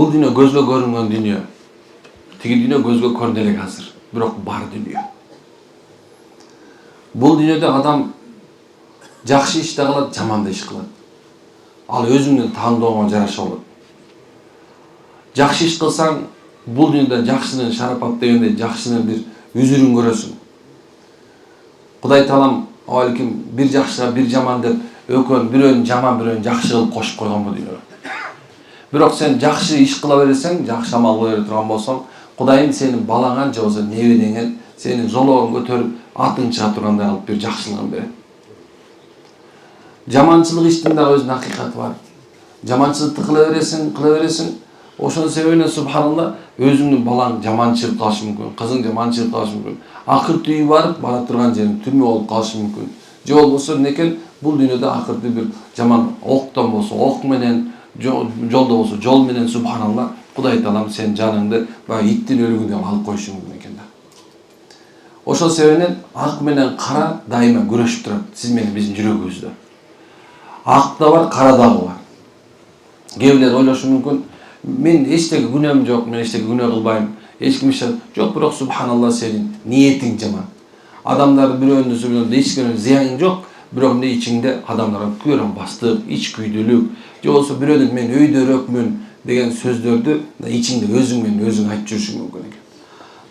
Бул дүйнө көзгө көрүнгөн дүйнө. Тиги дүйнө көзгө көрүнө элек азыр, бирок бар дүйнө. Бул дүйнөдө адам жакшы иш да кылат, жаман да иш кылат. Ал өзүңдүн тандооңо жараша болот. Жакшы иш кылсаң, бул дүйнөдө жакшынын шарапат дегенде жакшынын бир үзүрүн көрөсүң. Кудай таалам балким бир жакшыга бир жаман деп бирөөнүн жаман, бирөөнүн жакшы кылып кошуп койгон бул дүйнөгө. Бирок сен жакшы иш кыла берсең, жакшы амал кыла бере турган болсоң, Кудайым сенин балаңан же болбосо небедеңен сенин золоогун көтөрүп, атың чыга тургандай кылып бир жакшылыгын берет. Жаманчылык иштин да өзүнүн акыйкаты бар. Жаманчылыкты кыла бересиң, ошонун себебинен субханалла өзүңдүн балаң жаманчылык кылышы мүмкүн, кызың жаманчылык кылышы мүмкүн. Акырты үйү барып бара турган жериң түрмө болуп калышы мүмкүн. Же болбосо некен бул дүйнөдө акырты бир жаман октон болсо ок менен, жолдо болсо жол менен субханалла Кудай таалам сен жаныңды баягы иттин өлүгүндөй алып коюшу мүмкүн экен да. Ошол себебинен ак менен кара дайыма күрөшүп турат сиз менен биздин жүрөгүбүздө. Ак да бар, кара дагы бар. Кээ бирлер ойлошу мүмкүн, мен эчтеке күнөөм жок, мен эчтеке күнөө кылбайм. Эч ким жок, бирок субханалла сенин ниетиң жаман. Адамдар бирөөнүн эч кимге зыяның жок, бирок эмне ичиңде адамдарга күбөрөм-бастык, ич күйдүлүк, же болбосо бирөөнүн мен өйдөрөкмүн деген сөздөрдү ичиңде өзүң менен өзүң айтып жүрүшүң мүмкүн экен.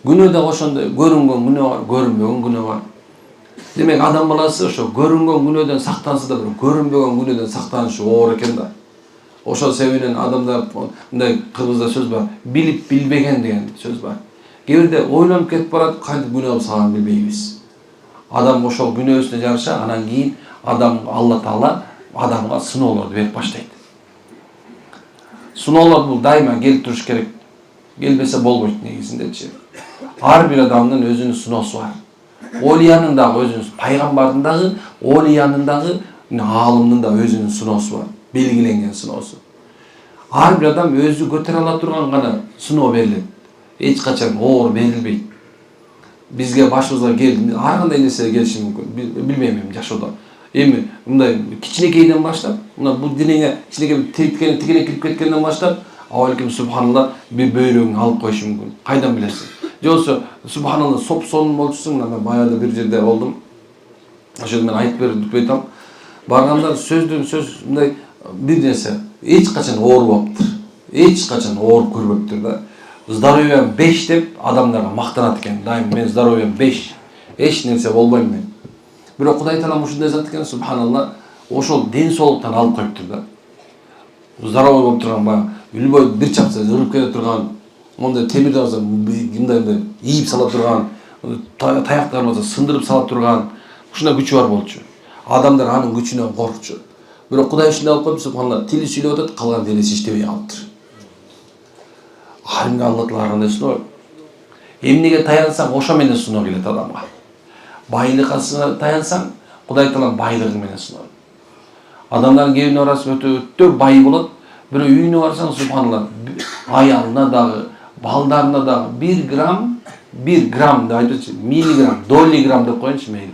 Күнөө да ошондой, көрүнгөн күнөө бар, көрүнбөгөн күнөө бар. Демек адам баласы ошо көрүнгөн күнөөдөн сактанса да, бирок көрүнбөгөн күнөөдөн сактанышы оор экен да. Ошол себебинен адамдар мындай кыргызда сөз бар, билип билбеген деген сөз бар. Кээ бирде ойлонуп кетип барат, кантип күнөө кылып салганын билбейбиз. Адам ошол күнөөсүнө жараша анан кийин Алла Таала адамга сыноолорду берип баштайт. Сыноолор бул дайыма келип туруш керек. Келбесе болбойт негизиндечи. Ар бир адамдын өзүнүн сыноосу бар. Олиянын дагы өзүнүн, пайгамбардын дагы, олиянын дагы, аалымдын да өзүнүн сыноосу бар. Белгиленген сыноосу. Ар бир адам өзү көтөрө ала турган гана сыноо берилет. Эч качан оор берилбейт. Бизге башыбызга келди, ар кандай нерсе келиши мүмкүн. Билбейм эми жашоодо. Эми мындай кичинекейден баштап, мына бул денеге кичинекей тигелек кирип кеткенден баштап, балким субханалла бир бөйрөгүңдү алып коюшу мүмкүн. Кайдан билесиң? Же болбосо субханалла соп-сонун болчусуң, мына мен баягы бир жерде болдум. Ошол мен айтып берип айтам. Барганда сөздөн сөз мындай бир нерсе эч качан оорубаптыр. Эч качан ооруп көрбөптүр да. Здоровьем 5 деп адамдарга мактанат экен. Дайым мен здоровьем 5. Эч нерсе болбойм мен. Бирок Кудай таалам ушундай зат экен, субханалла, ошол ден соолуктан алып коюптур да. Здоровый болуп турган баягы любой бир чапса ырып кете турган, мондай темирди алса мындай ийип сала турган, таяктар болсо сындырып сала турган, ушундай күчү бар болчу. Адамдар анын күчүнөн коркчу. Бирок Кудай ушундай алып коюп, субханалла, тили сүйлөп атат, калган денеси иштебей калыптыр. Алла Таала ар кандай сыноо. Эмнеге таянсаң, ошо менен сыноо келет адамга. Байлыкка таянсаң, Кудай таалам байлыгы менен сыноо. Адамдардын кээ арасы өтө бай болот, бирок үйүнө барсаң, субханалла, аялына дагы, балдарына дагы 1 грамм деп айтычы, миллиграмм, доллиграмм деп коеюнчу мейли.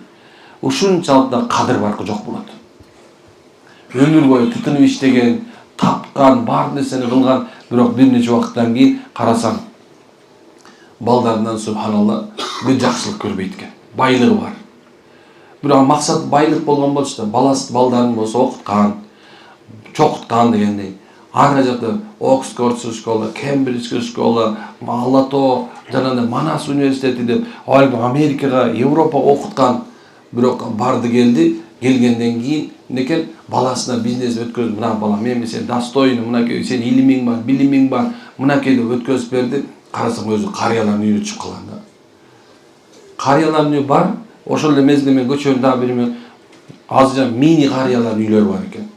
Ушунчалык да кадыр баркы жок болот. Өмүр бою тытынып иштеген, тапкан, бар нерсени кылган, бирок бир нече убакыттан кийин карасаң, балдарынан субханалла бир жакшылык көрбөйт экен. Байлыгы бар. Бирок максат байлык болгон болчу да, балдарын болсо окуткан, чокуткан дегендей. Ар жакта Оксфорд школа, Кембридж школа, Алато, жанагындай Манас университети деп, Америкага, Европа окуткан, бирок барды келгенден кийин некен баласына бизнес өткөрүп, мына бала мен сен достойный, мынакей сен илимиң бар, билимиң бар, мынакей деп өткөрүп берди. Карасаң өзү карыялардын үйүнө чыгып калган да. Карыялардын үйү бар, ошол эле мезгилде мен көчөнүн дагы бир азыр мини карыялардын үйлөрү бар экен.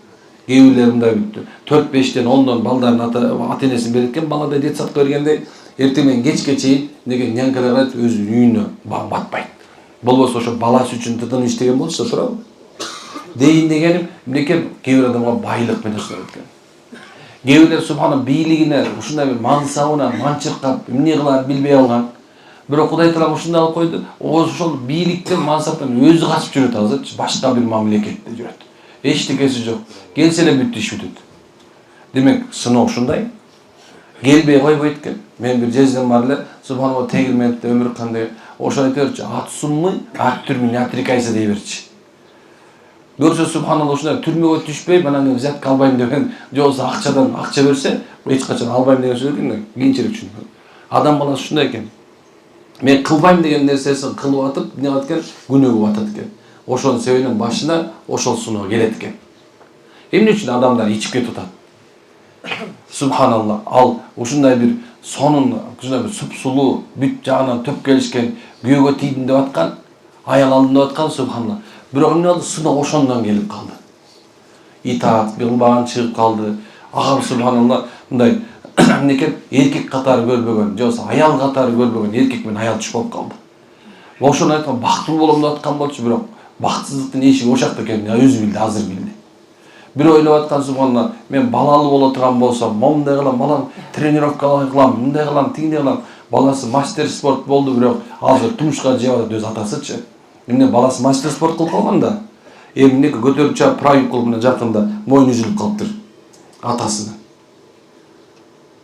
Кээ бирлер мындай 4-5тен 10дон балдарын ата-энесин берет экен, баладай детсадка бергенде эртең менен кечке чейин деген нянкалар өзүнүн үйүнө батпайт. Болбосо ошо баласы үчүн тытынып иштеген болчу, туурабы? Дейин дегеним, мынекей кээ бир адамга байлык менен сыноо экен. Кээ бирлер субхана бийлигине, ушундай бир мансабына манчыркап, эмне кыларын билбей алган. Бирок Кудай таалам ушундай алып койду, ошол бийликтен, мансаптан өзү качып жүрөт азыр, башка бир мамлекетте жүрөт. Эчтекеси жок. Келсе эле бүт иш бүтөт. Демек, сыноо ушундай. келбей койбойт экен. Мен бир жездем бар эле, субханалла тегирментте өмүр кандай. Ошо айтып берчү, ат суммуй, ат түрмүн атрикайса дей берчү. Көрсө субханалла ушундай түрмөгө түшпөй, манан взятка албайм деген, же болбосо акчадан акча берсе, эч качан албайм деген сөз экен, кийинчерээк түшүндүм. Адам баласы ушундай экен. Мен кылбайм деген нерсесин кылып атып, эмне кылат экен? Күнөөгө батат экен. Ошонун себебинен башына ошол суноо келет экен. Эмне үчүн адамдар ичип кетип атат? Субханалла, ал ушундай бир сонун, ушундай бир супсулуу, бүт жагынан төп келишкен, күйөөгө тийдим деп аткан, аял алдым деп аткан субханалла. Бирок эмне болду? Сыноо ошондон келип калды. Итаат кылбаган чыгып калды. Агам субханалла мындай эмнекен эркек катары көрбөгөн, же болбосо аял катары көрбөгөн эркек менен аял түш болуп калды. Ошону айткан бактылуу болом деп аткан болчу, бирок бактсыздыктын эшиги ошакта экенин өзү билди, азыр билди. Бирөө ойлоп аткан субханалла, мен балалуу боло турган болсом, момундай кылам, балам тренировка кылам, мындай кылам, тигиндей кылам. Баласы мастер спорт болду, бирок азыр тумушка жеп атат өз атасычы. Эмне баласы мастер спорт кылып калган да. Эмне көтөрүп чыгып проект кылып мына жакында мойну үзүлүп калыптыр атасына.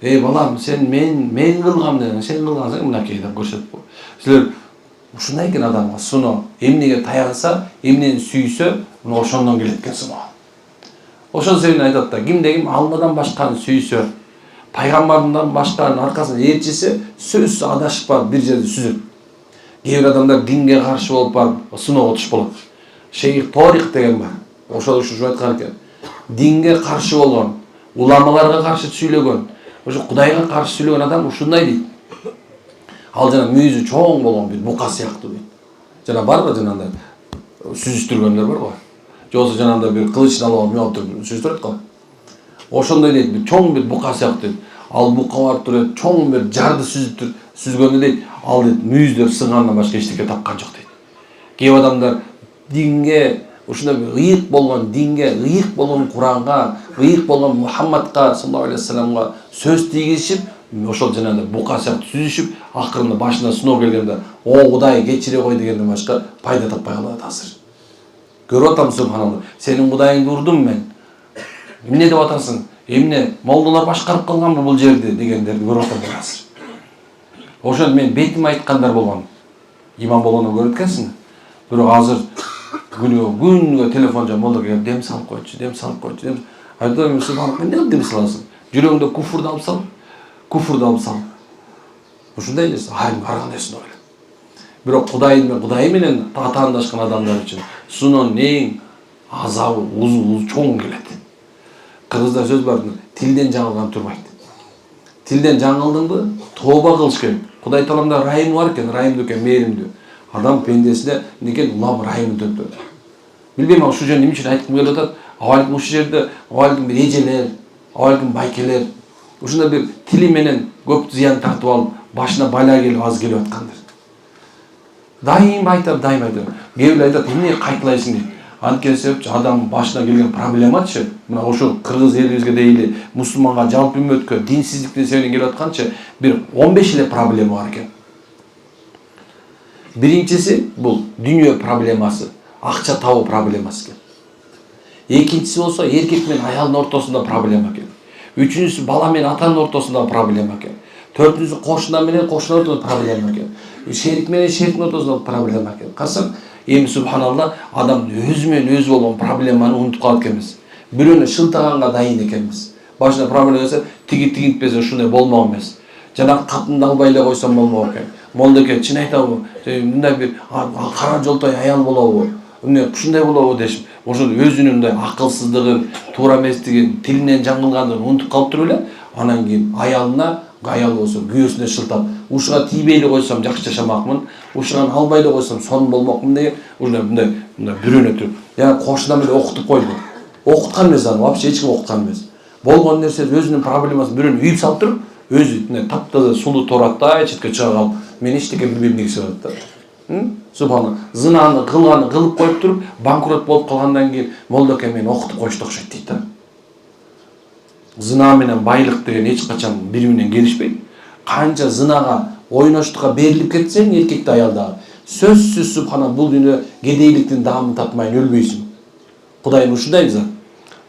Балам, сен мен кылгам деген, сен кылгансың мынакей деп көрсөтүп. Силер ушундай экен адамга суноо, эмнеге таянса, эмнени сүйсө, мына ошондон келет экен суноо. Ошол себептен айтат да, кимде ким Алладан башканы сүйсө, пайгамбардан башканын аркасынан ээрчисе, сөзсүз адашып барып бир жерде сүзөт. Кээ бир адамдар динге каршы болуп барып сыноого туш болот. Шейх Торих деген бар. Ошол ушул айткан экен. Динге каршы болгон, уламаларга каршы сүйлөгөн, ошо Кудайга каршы сүйлөгөн адам ушундай дейт. Ал жана мүйүзү чоң болгон бир бука сыяктуу дейт. Жана барбы жанагындай сүзүштүргөндөр бар го. Же болбосо жанагындай бир кылычын алып алып сүзүштүрөт го. Ошондой дейт, бир чоң бир бука сыяктуу дейт. Ал бука барып туруп чоң бир жарды сүзгөндө дейт, ал дейт мүйүздөр сынгандан башка эчтеке тапкан жок дейт. Кээ адамдар динге ушундай бир ыйык болгон динге, ыйык болгон Куранга, ыйык болгон Мухаммадка саллаллаху алейхи вассаламга сөз тийгизишип, ошол жанагындай бука сыяктуу сүзүшүп, акырында башына сыноо келгенде, "О Кудай, кечире кой" дегенден башка пайда таппай калат азыр. Көрүп атам субханалла, сенин Кудайыңды урдум мен. Эмне деп атасың? Эмне молдолор башкарып калганбы бул жерди дегендерди көрүп атам азыр. Ошон мен бетим айткандар болгон. Имам болгондон көрөт экенсиң. Бирок азыр күнгө телефон жа молдо келип дем салып койчу, дем салып койчу. Айтам, субханалла, эмне дем саласың? Жүрөгүңдө куфурду алып сал. Куфурду алып сал. Ушундай эле айым ар кандай сыноо келет. Бирок Кудай менен татаандашкан адамдар үчүн суноонун эң азабы узун чоң келет. Кыргызда сөз бар, тилден жаңылган турбайт. Тилден жаңылдыңбы, тооба кылыш керек. Кудай тааланда райымы бар экен, райымдуу экен, мээримдүү. Адам пендесине некен улам райымын төптөр. Билбейм, ушул жөнүндө эмне үчүн айткым келип атат. Абалким ушул жерде, абалким бир эжелер, абалким байкелер, ушундай бир тили менен көп зыян тартып алып, башына бала келип аз келип аткандар. Дайым айтам. Кээ бир айтат, эмне кайталайсың дейт. Анткени себепчи адам башына келген проблемачы, мына ошол кыргыз элибизге дейли, мусулманга жалпы үммөткө динсиздиктин себебинен келип атканчы бир 15 эле проблема бар экен. Биринчиси бул дүйнө проблемасы, акча табуу проблемасы экен. Экинчиси болсо эркек менен аялдын ортосунда проблема экен. Үчүнчүсү бала менен атанын ортосунда проблема экен. Төртүнчүсү кошуна менен кошунун ортосунда проблема экен. Шерик менен шериктин ортосунда проблема экен. Касым эми субханалла адам өзү менен өзү болгон проблеманы унутуп калат экенбиз. Бирөөнү шылтаганга дайын экенбиз. Башына проблема келсе, тигинтпесе ушундай болмок эмес. Жанагы катынды албай эле койсом болмок экен. Молдоке чын айтабы, мындай бир кара жолтой аял болобу, эмне ушундай болобу дешип, ошол өзүнүн мындай акылсыздыгын, туура эместигин, тилинен жаңылгандыгын унутуп калып туруп эле, анан кийин аял болсо күйөөсүнө шылтап, ушуга тийбей эле койсом жакшы жашамакмын, ушуган албай эле койсом сонун болмокмун деген мындай бирөөнө туруп, жана кошуна менен окутуп койду. Окуткан эмес аны, вообще эч ким окуткан эмес. Болгон нерсе өзүнүн проблемасын бирөөнү үйүп салып туруп, өзү мындай таптаза сулуу тораттай четке чыга калып, мен эчтеке билбейм дегиси болот да. Субханалла, зынаны кылып коюп туруп, банкрот болуп калгандан кийин молдоке мени окутуп коюшту окшойт дейт да. Зына менен байлык деген эч качан бири менен келишпейт. Канча зынага, ойноштукка берилип кетсең, эркекти аялдагы, сөзсүз субханалла бул дүйнө кедейликтин даамын татмайын өлбөйсүң. Кудайым ушундай зат.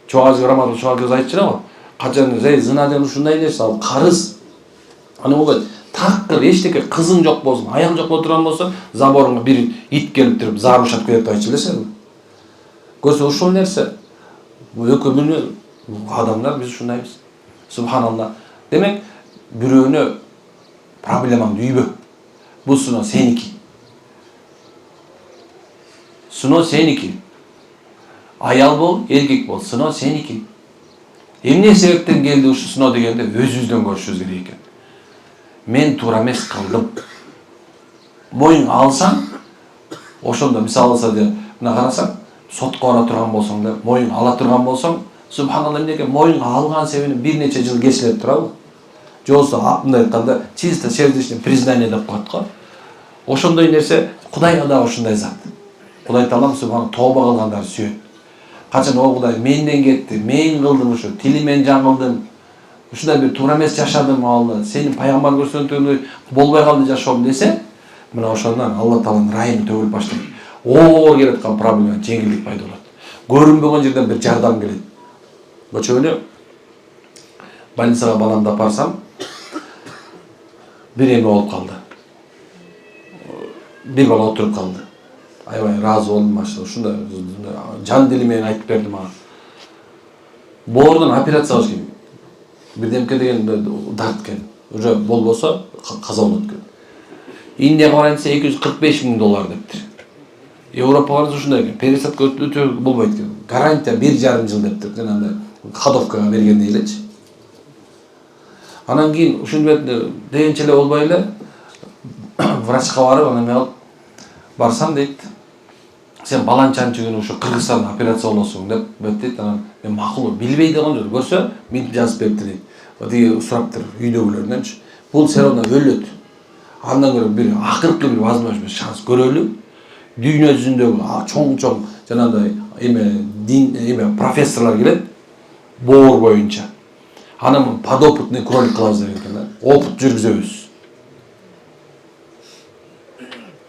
Чоғазы Рамазан Чоғазы айтчыра го. Качан зына деген ушундай нерсе, ал карыз Аны ол такыр эчтеке кызың жок болсун, аяң жок отурган болсо, заборунга бир ит келип туруп зар ушат кетип айтчу элесиңби? Көрсө ушул нерсе. Өкүмүнө адамдар биз ушундайбыз. Субханалла. Демек, бирөөнө проблемаңды үйбө. Бул суноо сеники. Суноо сеники. Аял бол, эркек бол, суноо сеники. Эмне себептен келди ушу суноо дегенде өзүбүздөн көрүшүбүз керек экен. Мен туура эмес кылдым. Моюң алсаң, ошондо мисалы алса де, мына карасаң, сотко бара турган болсоң да, моюң ала турган болсоң, субханалла эмнеге моюң алган себебин бир нече жыл кечилип турабы? Же болсо мындай айтканда чисто сердечный признание деп коет го. Ошондой нерсе Кудайга да ошондой зат. Кудай Таалам субхан тооба кылгандарды сүйөт. Качан о Кудай менден кетти, мен кылдым ушу, тилимен жаңылдым. Ушундай бир туура эмес жашадым алды. Сени пайгамбар көрсөтгөндөй болбой калды жашоом десе, мына ошондон Алла Тааланын райымы төгүлүп баштайт. Оор келе аткан проблема жеңилдик пайда болот. Көрүнбөгөн жерден бир жардам келет. Көчөгөнө больницага баламды апарсам, бир эме болуп калды. Бир бала отуруп калды. Аябай ыраазы болдум машина. Ушундай жан дили менен айтып берди мага. Боордон операция кылыш керек. Бирдемке деген дарт экен. Уже болбосо каза болот экен. Индияга барайын десе $245,000 дептир. Европага барса ушундай экен. Пересадка өтө болбойт экен. Гарантия 1,5 жыл дептир. Жанагындай ходовкага бергендей элечи. Анан кийин ушундай дегенче эле болбой эле врачка барып, анан мен барсам дейт, сен баланчанчы күнү ушу Кыргызстанда операция болосуң деп беттейт. Анан мен макул билбей деген жок. Көрсө, мен жазып берипти дейт. Тиги сураптыр үйдөгүлөрдөнчү. Бул сероно өлөт. Андан көрө бир акыркы бир возможность, шанс көрөлү. Дүйнө жүзүндөгү чоң жанагындай эме профессорлор келет боор боюнча. Анан подопытный кролик кылабыз деген экен. Опыт жүргүзөбүз.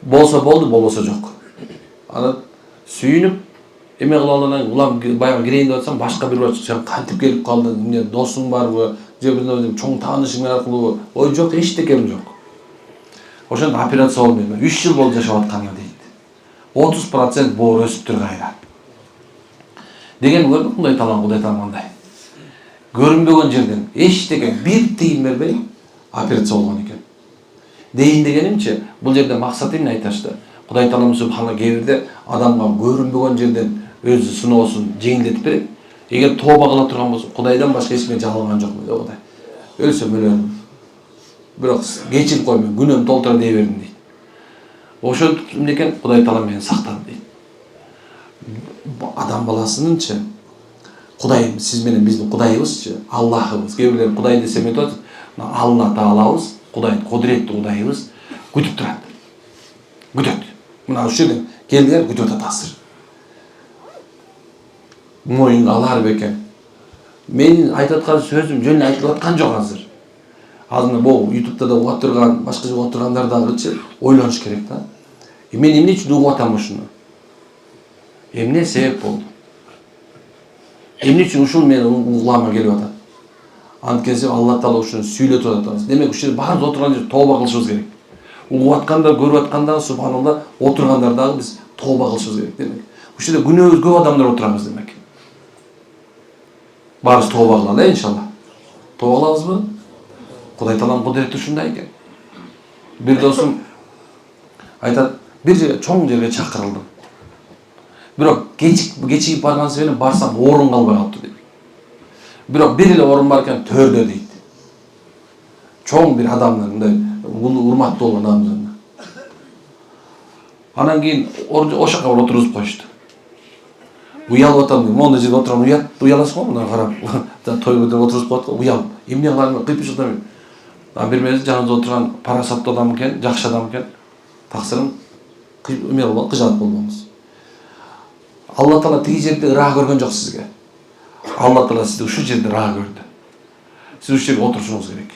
Болсо болду, болбосо жок. Анан сүйүнүп эме кылып алгандан улам баягы кирейин деп атсам, башка бир врач сен кантип келип калдың, эмне досуң барбы, же бир чоң таанышың аркылуу? Ой, жок, эчтекем жок. Ошондо операция болбойт. 3 жыл болду жашап атканыма дейт. 30% боор өсүп тур кайра. Деген көрдүк Кудай Таалам кандай. Көрүнбөгөн жерден эчтеке бир тыйын бербей операция болгон экен. Дейин дегенимчи, бул жерде максат эмне айтышты? Кудай Таалам субхана кээ адамга көрүнбөгөн жерден өзү сыноосун жеңилдетип берет. Эгер тооба кыла турган болсо, Кудайдан башка эч кимге жалынган жокмун деп Кудай. Өлсөм өлөм. Бирок кечирип кой, мен күнөөм толтура дей бердим дейт. Ошентип эмнекен Кудай Таалам мени сактады дейт. Адам баласынынчы Кудай, сиз менен биздин Кудайыбызчы, Аллахыбыз. Кээ бирлер Кудай десе мен айтат, Алла Таалабыз, Кудай, кудуреттүү Кудайыбыз күтүп турат. Күтөт. Мына ушул жерден келдилер, күтүп атат азыр. Моюң алар бекен. Менин айтып аткан сөзүм жөн айтылып аткан жок азыр. Азыр бул YouTube'да да угап турган, башка жерде угап тургандар дагычы ойлонуш керек да. Мен эмне үчүн угап атам ушуну? Эмне себеп болду? Эмне үчүн ушул менин угулама келип атат? Анткени Алла Таала ушуну сүйлөтүп атат. Демек ушул баарыбыз отурган жерде тооба кылышыбыз керек. Угуп аткандар, көрүп аткандар, субханалла, отургандар дагы биз тооба кылышыбыз керек демек. Ушул жерде күнөөбүз көп адамдар отурабыз демек. Баарыбыз тооба кылалы, иншалла. Тооба кылабызбы? Кудай Таалам кудурети ушундай экен. Бир досум айтат, бир жерге чоң жерге чакырылдым. Бирок кечигип барган себептен барсам орун калбай калыптыр дейт. Бирок бир эле орун бар экен, төрдө дейт. Чоң бир адамдар, мындай урматтуу болгон адамдар. Анан кийин ошока барып отургузуп коюшту. Уялып атам дейм, моундай жерде отурган уяласың го, мына карап. Той көтөрүп отургузуп коет го, уялып. Эмне кылам, кыйпышыктан. Бир мезгил жаныбызда отурган парасаттуу адам экен, жакшы адам экен. Таксырым эме болбон, кыжаат болбоңуз. Алла Таала тиги жерде ыраа көргөн жок сизге. Алла Таала сизди ушул жерде ыраа көрдү. Сиз ушул жерге отурушуңуз керек.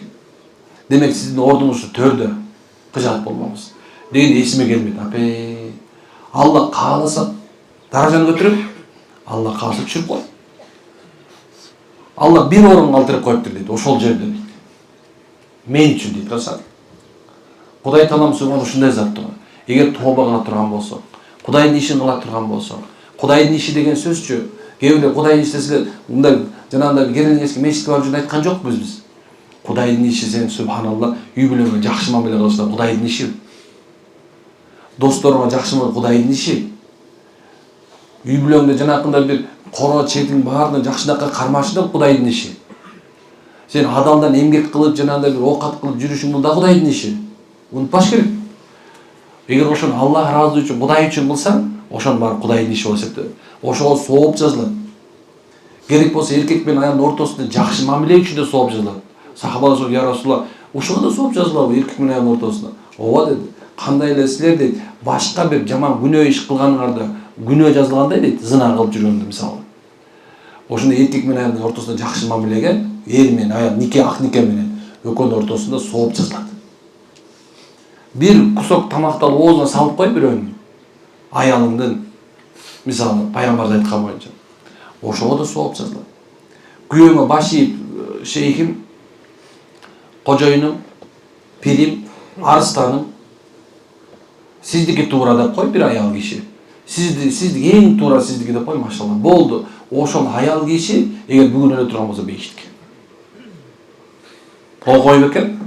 Демек сиздин ордуңуз ушу төрдө. Кыжаат болбоңуз. Деген эсиме келмейт. Апе. Алла кааласа даражаны көтөрөт. Алла кааласа түшүрүп коет. Алла бир орун калтырып коюптур дейт, ошол жерде дейт. мен үчүн дейт Расул. Кудай Таалам субхана ушундай зат тур. Эгер тооба кыла турган болсок, Кудайдын ишин кыла турган болсок, Кудайдын иши деген сөзчү, кээ бирөө Кудайдын иши десе мындай жанагындай керенески мечитке барып жүрүп айткан жокпуз биз. Кудайдын иши сен субханалла үй бүлөңө жакшы мамиле кылышта Кудайдын иши. Досторуңа жакшы мамиле Кудайдын иши. Үй бүлөңдө жанакындай бир коро четиң баарына жакшынакай кармашың да Кудайдын иши. Сен адамдан эмгек кылып жанагындай бир оокат кылып жүрүшүң бул да Кудайдын иши. Унутпаш керек. Эгер ошону Аллах ыраазы үчүн, Кудай үчүн кылсаң, ошонун баары Кудайдын иши болуп эсептелет. Ошого сооп жазылат. Керек болсо эркек менен аялдын ортосунда жакшы мамиле үчүн да сооп жазылат. Сахабалар сорду: "Я Расулалла, ушуга да сооп жазылабы эркек менен аялдын ортосунда?" "Ооба" деди. "Кандай эле силер дейт, башка бир жаман күнөө иш кылганыңарда күнөө жазылгандай дейт, зына кылып жүргөндө мисалы. Ошондо эркек менен аялдын ортосунда жакшы мамилеге, эр менен аял ак нике менен экөөнүн ортосунда сооп жазылат. Бир кусок тамакты алып оозуна салып кой бирөөнүн, аялыңдын, мисалы пайгамбар айткан боюнча, ошого да сооп жазылат. Күйөөңө баш ийип, шейхим, кожоюнум, пирим, арыстаным, сиздики туура деп кой бир аял киши. Сиздики эң туура сиздики деп кой, машалла. Болду. Ошол аял киши эгер бүгүн өлө турган болсо бейиштик. Окой бекен.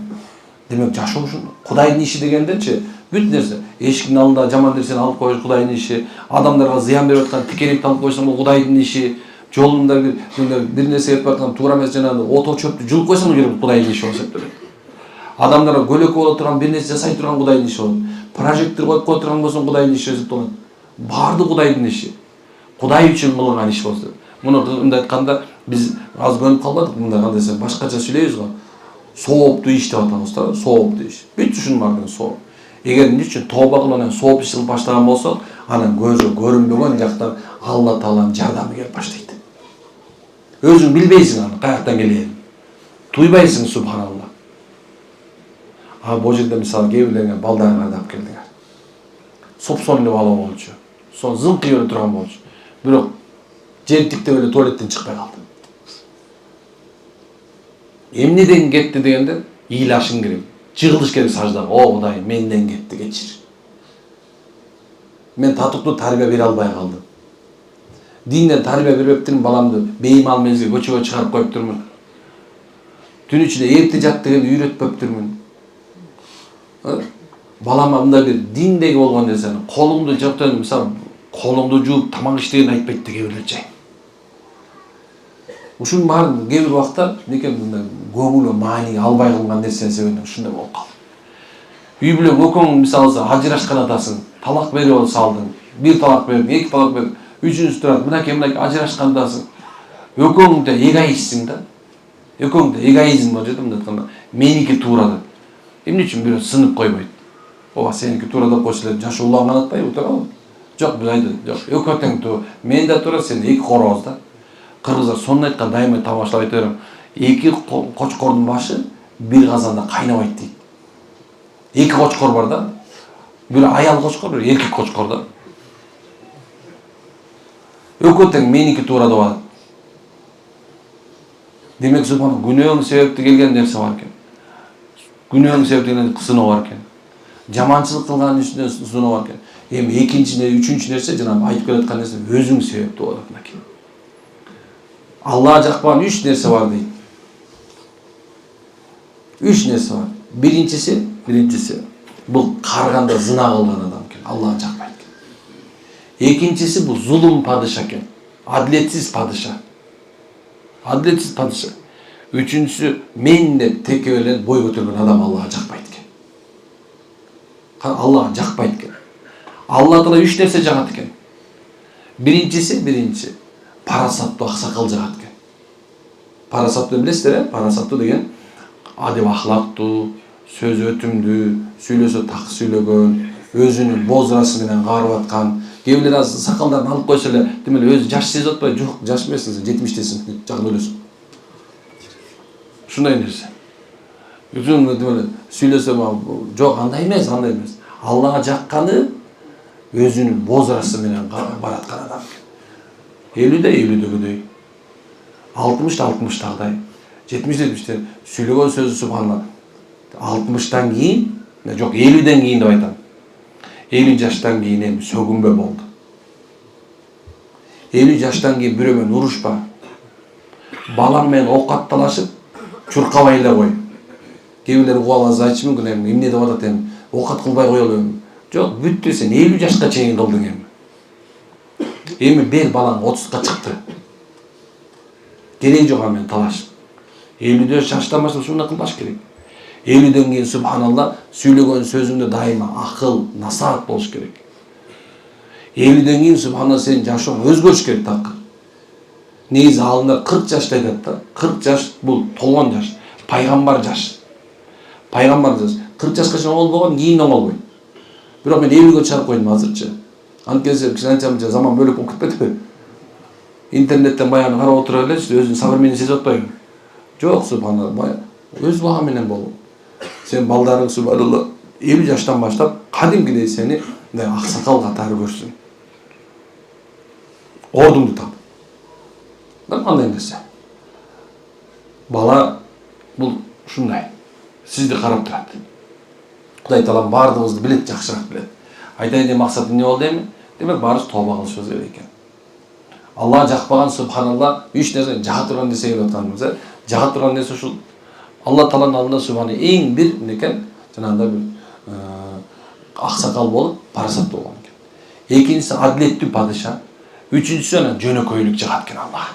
Демек жашоо ушун Кудайдын иши дегендечи бүт нерсе, эшиктин алдында жаман нерсени алып коюш Кудайдын иши, адамдарга зыян берип аткан тикенекти алып койсоң бул Кудайдын иши, жолунда бир нерсе этип аткан туура эмес жанагы ото чөптү жулуп койсоң керек Кудайдын иши болуп эсептелет. Адамдарга көлөкө боло турган бир нерсе жасай турган Кудайдын иши болот. Прожектор коюп кое турган болсоң Кудайдын иши эсептелет. Баардыгы Кудайдын иши. Кудай үчүн кылынган иш болсо. Муну мындай айтканда биз аз көнүп калбадык, мындай кандай десем башкача сүйлөйбүз го. Сооптуу иш деп атабыз да, сооптуу иш. Бүт ушунун баардыгы сооп. Эгер эмне үчүн тооба кылып анан сооп иш кылып баштаган болсок, анан көзгө көрүнбөгөн жактан Алла Тааланын жардамы келип баштайт. Өзүң билбейсиң аны каяктан келгенин. Туйбайсың субханалла. Бул жерде мисалы кээ бирлерге балдарыңарды алып келдиңер. Сопсон эле бала болчу. Сон зыңкый эле турган болчу. Бирок жентиктеп эле туалеттен чыкпай калды. Эмнеден кетти дегенде ыйлашың керек. Жыгылыш керек саждага. О Кудай, менден кетти, кечир. Мен татыктуу тарбия бере албай калдым. Динден тарбия бербептирмин, баламды беймал менизге көчөгө чыгарып коюптурмун. Түн ичинде эрте жат дегенди үйрөтпөптүрмүн. Балама мындай бир диндеги болгон нерсени, колуңду жоктон, мисалы, колуңду жууп тамак иш дегенди айтпайт деген билчей. Ушунун баарын кээ бир убакта некен мындай көңүлгө маани албай калган нерсенин себебинен ушундай болуп калды. Үй бүлөң экөөң мисалы ажырашкан атасың, талак берип салдың, бир талак бердиң, эки талак бердиң, үчүнчүсү турат, мынакей ажырашкан атасың. Экөөң да эгоистсиң да. Экөөң да эгоизм бар жерде мындай айтканда, меники туура деп. Эмне үчүн бирөө сынып койбойт? Ооба, сеники туура деп койсо эле жаш уланган атпайбы, туурабы? Жок, биз айтат, жок, экөө тең туура. Мен да туура, сен эки короз да. Кыргыздар сонун айткан, дайыма тамаштап айта берем. Эки кочкордун башы бир казанда кайнабайт дейт. Эки кочкор бар да. Бир аял кочкор, бир эркек кочкор да. Экөө тең меники туура деп атат. Демек субхан күнөөң себептүү келген нерсе бар экен. Күнөөң себептүү келген сыноо бар экен. Жаманчылык кылган үчүн сыноо бар экен. Эми экинчи, үчүнчү нерсе жанагы айтып келаткан нерсе өзүң себептүү болот экен. Алла жакпаган 3 нерсе бар дейт. 3 нерсе бар. Биринчиси бул карганда зына кылган адам экен. Алла жакпайт экен. Экинчиси бул зулум падыша экен. Адилетсиз падыша. Үчүнчүсү мен деп теке эле бой көтөргөн адам Аллага жакпайт экен. Аллага жакпайт экен. Алла Таала 3 нерсе жагат экен. Биринчи парасаттуу аксакал жагат экен. Парасаттуу билесиздер, парасаттуу деген адеп ахлактуу, сөз өтүмдүү, сүйлөсө так сүйлөгөн, өзүнүн бозрасы менен карып аткан. Кээ бирлер аз сакалдарын алып койсо эле, демек өзү жаш сезип атпайбы? Жок, жаш эмессиң, 70-тесиң, жакын өлөсүң. Ушундай нерсе. Өзүң демек сүйлөсө жок, андай эмес. Аллага жакканы өзүнүн бозрасы менен бараткан адам. 50-50дөгүдөй, 60-60дагыдай, 70-70 сүйлөгөн сөзү субханалла 60-тан кийин, жок 50-ден кийин деп айтам. 50 жаштан кийин эми сөгүнбө болду. 50 жаштан кийин бирөө менен урушпа. Балаң менен оокатталашып, чуркабай эле кой. Кээ бирлер угабыз айтышы мүмкүн, эми эмне деп атат эми, оокат кылбай коелу. Жок, бүттү, сен 50 жашка чейин кылдың эми. Эми бер балаң 30-ка чыкты. Кереги жок менен талашып. 50 жаштан баштап ушундай кылбаш керек. 50-ден кийин субханалла сүйлөгөн сөзүңдө дайыма акыл, насаат болуш керек. 50-ден кийин субханалла сенин жашооң өзгөрүш керек такыр. Негизи алымдар 40 жашта айтат да. 40 жаш бул толгон жаш, пайгамбар жаш. Пайгамбар жаш. 40 жашка чейин болбогон, кийин оңолбойт. Бирок мен 50-ге чыгарып койдум азырчы. Анткени кичинекей заман бөлөк болуп кетпедиби? Интернеттен баягы карап отура эле, өзүн современный сезип атпайбы? Жок, субханалла, өз бага менен бол. Сен балдарың субханалла 50 жаштан баштап кадимкидей сени аксакал катары көрсүн. Ордуңду тап. Кандай нерсе. Бала бул ушундай. Сизди карап турат. Кудай таалам бардыгыбызды билет, жакшыраак билет. Айтайын деген максат эмне болду эми? Демек баарыбыз тооба кылышыбыз керек экен. Алла жакпаган субханалла 3 нерсе жага турган нерсе деп атканбыз. Жага турган нерсе ушул Алла тааланын алдында субханалла эң бир некен жанагындай бир аксакал болуп, парасаттуу болгон экен. Экинчиси адилеттүү падыша. Үчүнчүсү анан жөнөкөйлүк жагат экен Алла.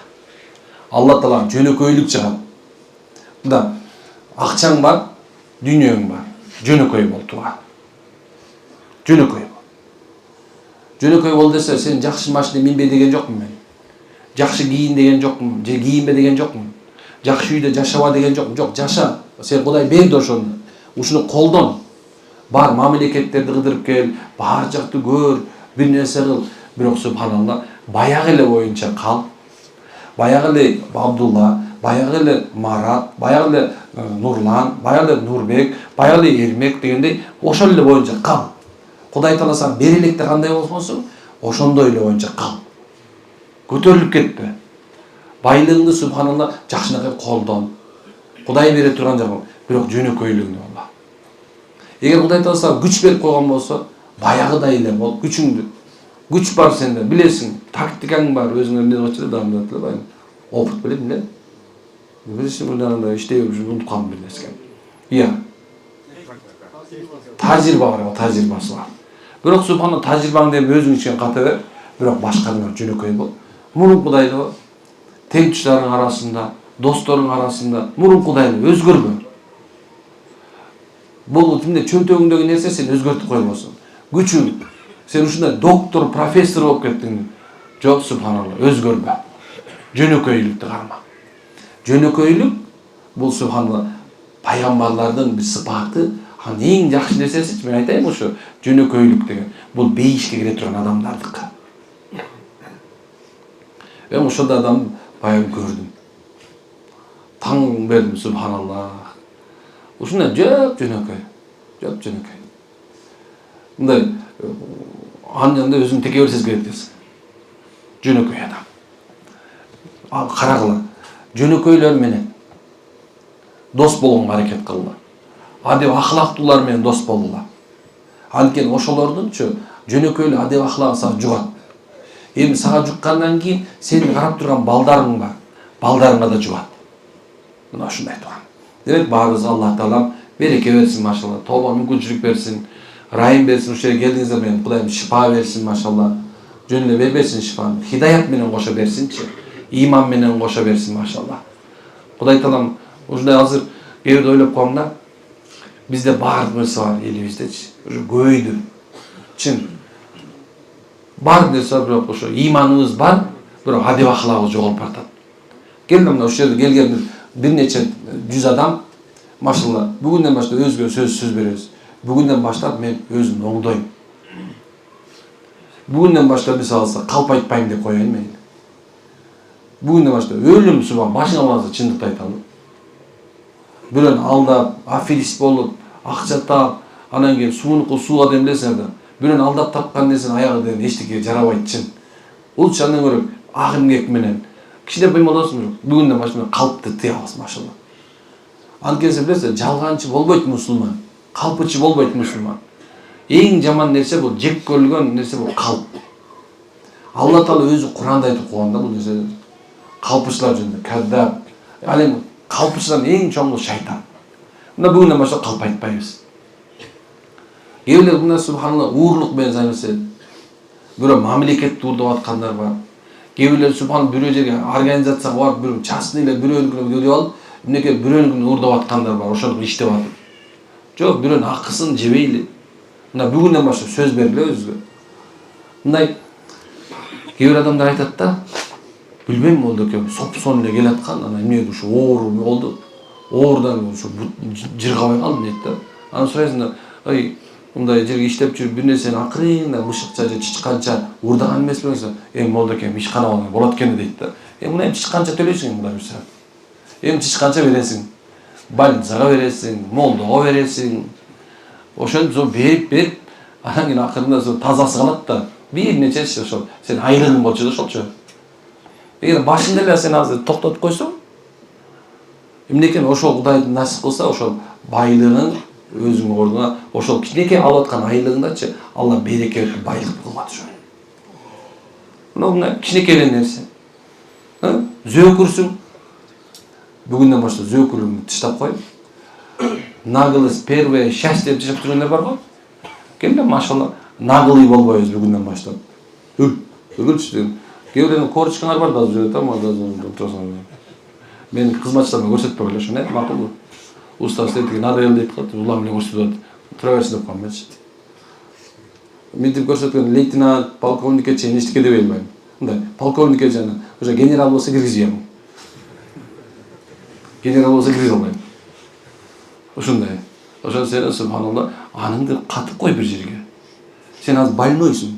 Алла таала жөнөкөйлүк жагат. Мында акчаң бар, дүйнөң бар. Жөнөкөй бол туган. Жөнөкөй бол. Жөнөкөй бол десе, сен жакшы машина минбей деген жокмун мен. Жакшы кийин деген жокмун, же кийинбе деген жокмун. Жакшы үйдө жашаба деген жокмун. Жок, жаша. Сен Кудай берди ошону. Ушуну колдон. Бар мамлекеттерди кыдырып кел, бар жакты көр, бир нерсе кыл. Бирок субханалла, баягы эле боюнча кал. Баягы эле Абдулла, баягы эле Марат, баягы эле Нурлан, баягы эле Нурбек, баягы эле Эрмек дегендей ошол эле боюнча кал. Кудай тааласа бер электе кандай болсун, ошондой эле боюнча кал. Көтөрүлүп кетпе. Байлыгыңды субханалла жакшынакай колдон. Кудай бере турган жагы, бирок жөнөкөйлүгүндө болма. Эгер Кудай тааласа күч берип койгон болсо, баягыдай эле бол, күчүңдү. Күч бар сенде, билесиң, тактикаң бар, өзүңөр эмне деп атчы дамдат эле байым. Опыт билет эмне? Билесиң, мындагындай иштей жүрүп унутуп калдым бир нерсе. Ия. Тажирба бар, тажирбасы бар. Бирок субханалла тажирбаң деп өзүң үчүн ката бер, бирок башкаларга жөнөкөй бол. Мурункудайдо тең туштарың арасында, досторуң арасында мурункудайды өзгөрбө. Бул тимде чөнтөгүңдөгү нерсе сен өзгөртүп койбосун. Күчүң сен ушундай доктор, профессор болуп кеттиң. Жок, субханалла, өзгөрбө. Жөнөкөйлүктү карма. Жөнөкөйлүк бул субханалла пайгамбарлардын бир сыпаты, анын эң жакшы нерсеси, мен айтайын ушу жөнөкөйлүк деген. Бул бейишке кире турган адамдардыкы. Мен ошол адам баягы көрдүм. Таң бердим, субханалла. Ушундай жөнөкөй. Мындай анын жанында өзүң теке берсең керек десин. Жөнөкөй адам. Карагыла. Жөнөкөйлөр менен дос болгонго аракет кылгыла. Адеп ахлактуулар менен дос болгула. Анткени ошолордунчу жөнөкөйлүк адеп ахлагы сага жугат. Эми сага жуккандан кийин сени карап турган балдарың бар. Балдарыңа да жугат. Мына ушундай турган. Демек баарыбыз Алла таалам береке берсин, машалла. Тобо мүмкүнчүлүк берсин. Райым берсин, ушул жерге келдиңиздер менен Кудайым шифа берсин, машалла. Жөн эле бербесин шифаны. Хидаят менен кошо берсинчи. Иман менен кошо берсин, машалла. Кудай таалам ушундай азыр кээ бирде ойлоп коем да. Бизде баардык нерсе бар элибиздечи. Ушу көйдү. Чын. Бар нерсе бирок ошо иманыбыз бар, бирок адеп ахлагыбыз жоголуп баратат. Келдим мына ушул жерге келген бир нече 100 адам, машалла, бүгүндөн баштап өзгө сөз беребиз. Бүгүндөн баштап мен өзүмдү оңдойм. Бүгүндөн баштап мисалы калп айтпайм деп коеюн мен. Бүгүндөн баштап өлүм субан башыңа алганса чындыкты айталым. Бирөөнү алдап, аферист болуп, акча таап, анан кийин суунуку сууга демлесең да, бирөөнү алдап тапкан нерсени аягы деген эчтеке жарабайт чын. Лучше андан көрө ак эмгек менен кичине быймалдасың. Бүгүндөн баштап калпты тыя аласың, машалла. Анткени билесиз, жалганчы болбойт мусулман, калпычы болбойт мусулман. Эң жаман нерсе бул, жек көрүлгөн нерсе бул калп. Алла Таала өзү Куранда айтып койгон да бул нерсе. Калпычылар жөнүндө каддаб. Ал эми калпычылардын эң чоңу шайтан. Мына бүгүнөн баштап калп айтпайбыз. Кээ бирлер мына субханалла уурлук менен займасет. Бирөө мамлекетти уурдап аткандар бар. Кээ бирлер субхан бирөө жерге организацияга барып, бирөө частный эле бирөөнүкүнө келип алып, мынеке бирөөнүкүн уурдап аткандар бар, ошону иштеп атып. Жок, бирөөнүн акысын жебейли. Мына бүгүнөн баштап сөз бергиле өзүгө. Мындай кээ бир адамдар айтат да, билбейм молдоке, соп-сонун эле келаткан, анан эмне ушу оору болду. Оордан ушу жыргабай калдым дейт да. Анан сурайсың да, ой, мындай жерге иштеп жүрүп бир нерсени акырында мышыкча же чычканча уурдаган эмеспи десе, молдоке ишкана болот экен дейт да. Мына эми чычканча төлөйсүң мына берсе. Чычканча бересиң. Больницага бересиң, молдого бересиң. Ошентип со берип, анан кийин акырында со тазасы калат да. Бир нече ошол сен айлыгың болчу да ошолчу. Эгер башында эле сен азыр токтотуп койсоң, эмнекен ошол Кудайдын насип кылса, ошол байлыгың өзүңүн ордуна, ошол кичинекей алып аткан айлыгыңдачы Алла береке берип байлык кылат ошо. Мына кичинекей нерсе. Зөөкүрсүң. Бүгүндөн баштап зөөкүрүңдү тыштап кой. Наглость первое счастье деп жашап жүргөндөр бар го. Кемде машалла наглый болбойбуз бүгүндөн баштап. Өгүлчү. Кээ бирлердин корочкаңар бар да жүрөт, турасың. Мен кызматчыларга көрсөтпөй эле ошону, макулбу? Уста сетиги надоел дейт го, улам менен көрсөтөт. Тура берсин деп коймочу. Мынтип көрсөткөн лейтенант, полковникке чейин эчтеке дебей элбайм. Мындай, полковникке жана уже генерал болсо киргизем. Генерал болсо киргизе албайм. Ошондой. Ошон сен субханалла, аныңды катып кой бир жерге. Сен азыр больнойсуң.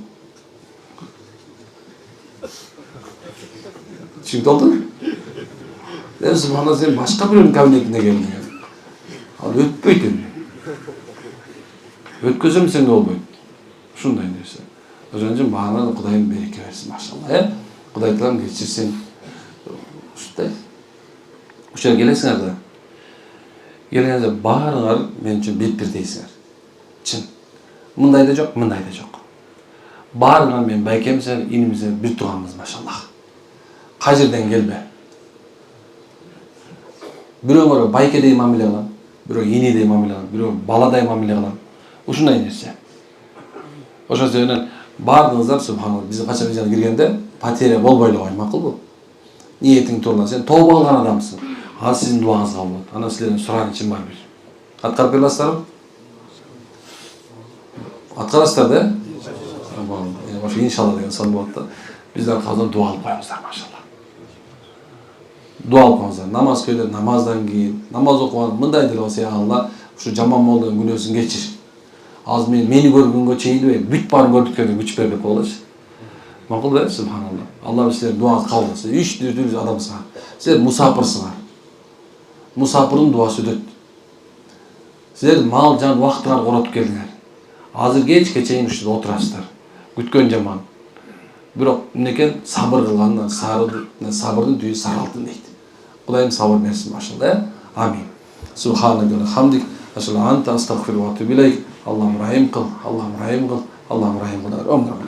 Түшүнүп алдың? Субханалла, сен башка бирөөнүн кабинетине келдиң. Ал өтпөйт эми. Өткөзөм сен болбойт. Ушундай нерсе. Ошон үчүн баарына Кудайым береке берсин, машалла. Кудай Таалам кечирсин. Ушундай. Ошо келесиңер да. Келгенде баарыңар мен үчүн бир-бирдейсиңер. Чын. Мындай да жок, мындай да жок. Баарыңар мен байкемсиңер, инимсиңер, бир тууганбыз, машалла. Кай жерден келбе. Бирөөңөр байкедей мамиле кылам, бирөө инидей мамиле кылам, бирөө баладай мамиле кылам. Ушундай нерсе. Ошол себептен баарыңыздар субханалла биздин качан жерге киргенде потеря болбой эле кой, макулбу? Ниетиң туура, сен тооба кылган адамсың. Ал сиздин дуаңызга болот. Анан силерден сураганычым бар бир. Аткарып бере аласыздарбы? Аткарасыздар да? Ошо иншалла деген сон болот да. Биздер аркабыздан дуа алып коебуздар, машалла. Дуа алып коюңуздар. Намаз кыйлып, намаздан кийин, намаз окуган мындай деле болсо, Алла, ушу жаман молдун күнөөсүн кечир. Азыр мени көргөнгө чейинбей, бүт баарын көрдүккөргө күч бер деп коелучу. Макул да, субханалла. Алла силердин дуаңызды кабыл кылсын. Үч түрдүү адамсыңар. Силер мусапырсыңар. Мусапырдын дуасы өтөт. Силер мал жан убактыңарды коротуп келдиңер. Азыр кечке чейин ушуда отурасыздар. Күткөн жаман. Бирок эмнекен сабыр кылгандан сабырдын түйү сары алтын дейт. Кудайым сабыр берсин, машалла. Амин. Субханака ва хамдик, ашалла анта астагфиру ва атубу илейк. Аллахум рахим кыл, Аллахум рахим кыл, Аллахум рахим кыл.